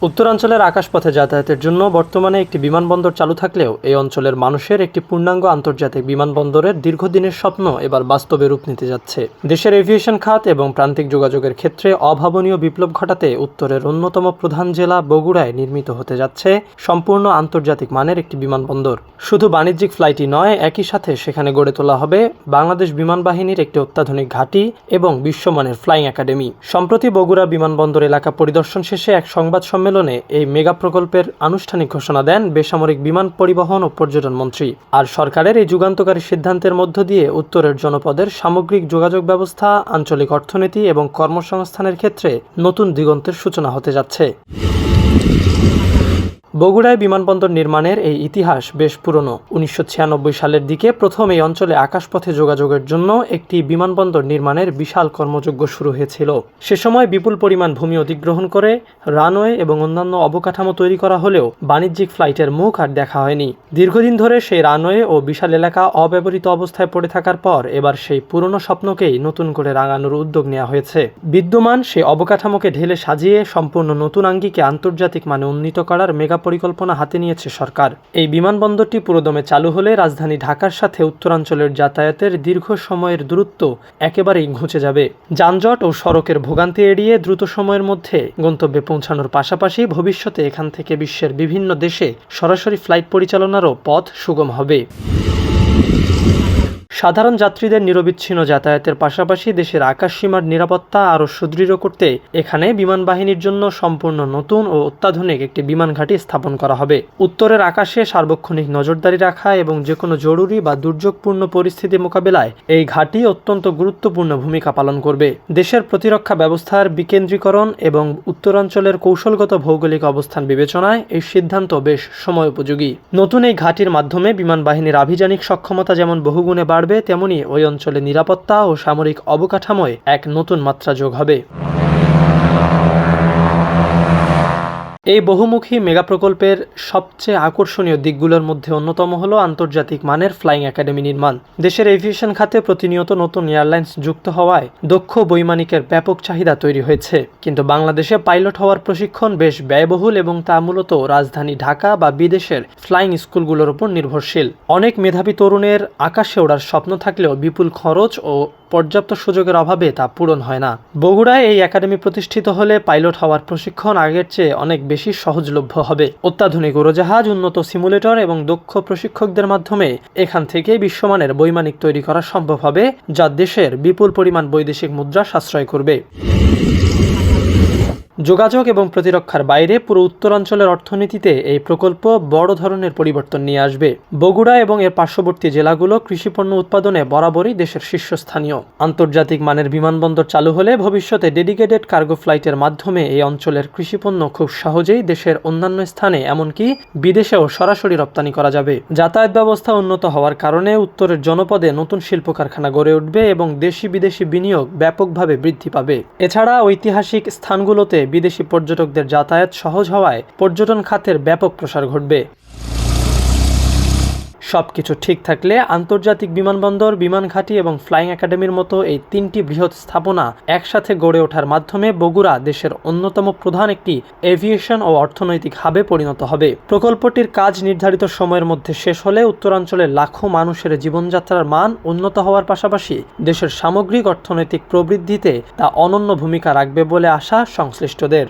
উত্তরাঞ্চলের আকাশপথে যাতায়াতের জন্য বর্তমানে একটি বিমানবন্দর চালু থাকলেও এই অঞ্চলের মানুষের একটি পূর্ণাঙ্গ আন্তর্জাতিক বিমানবন্দরের দীর্ঘদিনের স্বপ্ন এবার বাস্তবে রূপ নিতে যাচ্ছে। দেশের এভিয়েশন খাত এবং প্রান্তিক যোগাযোগের ক্ষেত্রে অভাবনীয় বিপ্লব ঘটাতে উত্তরের অন্যতম প্রধান জেলা বগুড়ায় নির্মিত হতে যাচ্ছে সম্পূর্ণ আন্তর্জাতিক মানের একটি বিমানবন্দর। শুধু বাণিজ্যিক ফ্লাইটই নয়, একই সাথে সেখানে গড়ে তোলা হবে বাংলাদেশ বিমান বাহিনীর একটি অত্যাধুনিক ঘাঁটি এবং বিশ্বমানের ফ্লাইং একাডেমি। সম্প্রতি বগুড়া বিমানবন্দর এলাকা পরিদর্শন শেষে এক সংবাদ সম্মেলনে এই মেগা প্রকল্পের আনুষ্ঠানিক ঘোষণা দেন বেসামরিক বিমান পরিবহন ও পর্যটন মন্ত্রী। আর সরকারের এই যুগান্তকারী সিদ্ধান্তের মধ্য দিয়ে উত্তরের জনপদের সামগ্রিক যোগাযোগ ব্যবস্থা, আঞ্চলিক অর্থনীতি এবং কর্মসংস্থানের ক্ষেত্রে নতুন দিগন্তের সূচনা হতে যাচ্ছে। বগুড়ায় বিমানবন্দর নির্মাণের এই ইতিহাস বেশ পুরনো। 1996 সালের দিকে প্রথম এই অঞ্চলে আকাশপথে যোগাযোগের জন্য একটি বিমানবন্দর নির্মাণের বিশাল কর্মযজ্ঞ শুরু হয়েছিল। সে সময় বিপুল পরিমাণ ভূমি অধিগ্রহণ করে রানওয়ে এবং অন্যান্য অবকাঠামো তৈরি করা হলেও বাণিজ্যিক ফ্লাইটের মুখ আর দেখা হয়নি। দীর্ঘদিন ধরে সেই রানওয়ে ও বিশাল এলাকা অব্যবহৃত অবস্থায় পড়ে থাকার পর এবার সেই পুরনো স্বপ্নকেই নতুন করে রাঙানোর উদ্যোগ নেওয়া হয়েছে। বিদ্যমান সেই অবকাঠামোকে ঢেলে সাজিয়ে সম্পূর্ণ নতুন আঙ্গিকে আন্তর্জাতিক মানে উন্নীত করার মেগা পরিকল্পনা হাতে নিয়েছে সরকার। এই বিমানবন্দরটি পুরোদমে চালু হলে রাজধানী ঢাকার সাথে উত্তরাঞ্চলের যাতায়াতের দীর্ঘ সময়ের দূরত্ব একেবারেই ঘুচে যাবে। যানজট ও সড়কের ভোগান্তি এড়িয়ে দ্রুত সময়ের মধ্যে গন্তব্যে পৌঁছানোর পাশাপাশি ভবিষ্যতে এখান থেকে বিশ্বের বিভিন্ন দেশে সরাসরি ফ্লাইট পরিচালনারও পথ সুগম হবে। সাধারণ যাত্রীদের নিরবিচ্ছিন্ন যাতায়াতের পাশাপাশি দেশের আকাশসীমার নিরাপত্তা আরও সুদৃঢ় করতে এখানে বিমান বাহিনীর জন্য সম্পূর্ণ নতুন ও অত্যাধুনিক একটি বিমান ঘাঁটি স্থাপন করা হবে। উত্তরের আকাশে সার্বক্ষণিক নজরদারি রাখা এবং যে কোনো জরুরি বা দুর্যোগপূর্ণ পরিস্থিতি মোকাবেলায় এই ঘাঁটি অত্যন্ত গুরুত্বপূর্ণ ভূমিকা পালন করবে। দেশের প্রতিরক্ষা ব্যবস্থার বিকেন্দ্রীকরণ এবং উত্তরাঞ্চলের কৌশলগত ভৌগোলিক অবস্থান বিবেচনায় এই সিদ্ধান্ত বেশ সময়োপযোগী। নতুন এই ঘাঁটির মাধ্যমে বিমান বাহিনীর আভিযানিক সক্ষমতা যেমন বহুগুণে বাড়বে, তেমনি ওই অঞ্চলে নিরাপত্তা ও সামরিক অবকাঠামোয় এক নতুন মাত্রা যোগ হবে। এই বহুমুখী মেগা প্রকল্পের সবচেয়ে আকর্ষণীয় দিকগুলোর মধ্যে অন্যতম হলো আন্তর্জাতিক মানের ফ্লাইং একাডেমি নির্মাণ। দেশের এভিয়েশন খাতে প্রতিনিয়ত নতুন এয়ারলাইন্স যুক্ত হওয়ায় দক্ষ বৈমানিকের ব্যাপক চাহিদা তৈরি হয়েছে। কিন্তু বাংলাদেশে পাইলট হওয়ার প্রশিক্ষণ বেশ ব্যয়বহুল এবং তা মূলত রাজধানী ঢাকা বা বিদেশের ফ্লাইং স্কুলগুলোর উপর নির্ভরশীল। অনেক মেধাবী তরুণের আকাশে ওড়ার স্বপ্ন থাকলেও বিপুল খরচ ও পর্যাপ্ত সুযোগের অভাবে তা পূরণ হয় না। বগুড়ায় এই একাডেমি প্রতিষ্ঠিত হলে পাইলট হওয়ার প্রশিক্ষণ আগের চেয়ে অনেক বেশি সহজলভ্য হবে। অত্যাধুনিক উড়োজাহাজ, উন্নত সিমুলেটর এবং দক্ষ প্রশিক্ষকদের মাধ্যমে এখান থেকে বিশ্বমানের বৈমানিক তৈরি করা সম্ভব হবে, যা দেশের বিপুল পরিমাণ বৈদেশিক মুদ্রা সাশ্রয় করবে। যোগাযোগ এবং প্রতিরক্ষার বাইরে পুরো উত্তরাঞ্চলের অর্থনীতিতে এই প্রকল্প বড় ধরনের পরিবর্তন নিয়ে আসবে। বগুড়া এবং এর পার্শ্ববর্তী জেলাগুলো কৃষিপণ্য উৎপাদনে বরাবরই দেশের শীর্ষস্থানীয়। আন্তর্জাতিক মানের বিমানবন্দর চালু হলে ভবিষ্যতে ডেডিকেটেড কার্গো ফ্লাইটের মাধ্যমে এই অঞ্চলের কৃষিপণ্য খুব সহজেই দেশের অন্যান্য স্থানে এমনকি বিদেশেও সরাসরি রপ্তানি করা যাবে। যাতায়াত ব্যবস্থা উন্নত হওয়ার কারণে উত্তরের জনপদে নতুন শিল্প কারখানা গড়ে উঠবে এবং দেশি বিদেশি বিনিয়োগ ব্যাপকভাবে বৃদ্ধি পাবে। এছাড়া ঐতিহাসিক স্থানগুলোতে বিদেশি পর্যটকদের যাতায়াত সহজ হওয়ায় পর্যটন খাতের ব্যাপক প্রসার ঘটবে। সবকিছু ঠিক থাকলে আন্তর্জাতিক বিমানবন্দর, বিমান ঘাঁটি এবং ফ্লাইং একাডেমির মতো এই তিনটি বৃহৎ স্থাপনা একসাথে গড়ে ওঠার মাধ্যমে বগুড়া দেশের অন্যতম প্রধান একটি এভিয়েশন ও অর্থনৈতিক হাবে পরিণত হবে। প্রকল্পটির কাজ নির্ধারিত সময়ের মধ্যে শেষ হলে উত্তরাঞ্চলের লাখো মানুষের জীবনযাত্রার মান উন্নত হওয়ার পাশাপাশি দেশের সামগ্রিক অর্থনৈতিক প্রবৃদ্ধিতে তা অনন্য ভূমিকা রাখবে বলে আশা সংশ্লিষ্টদের।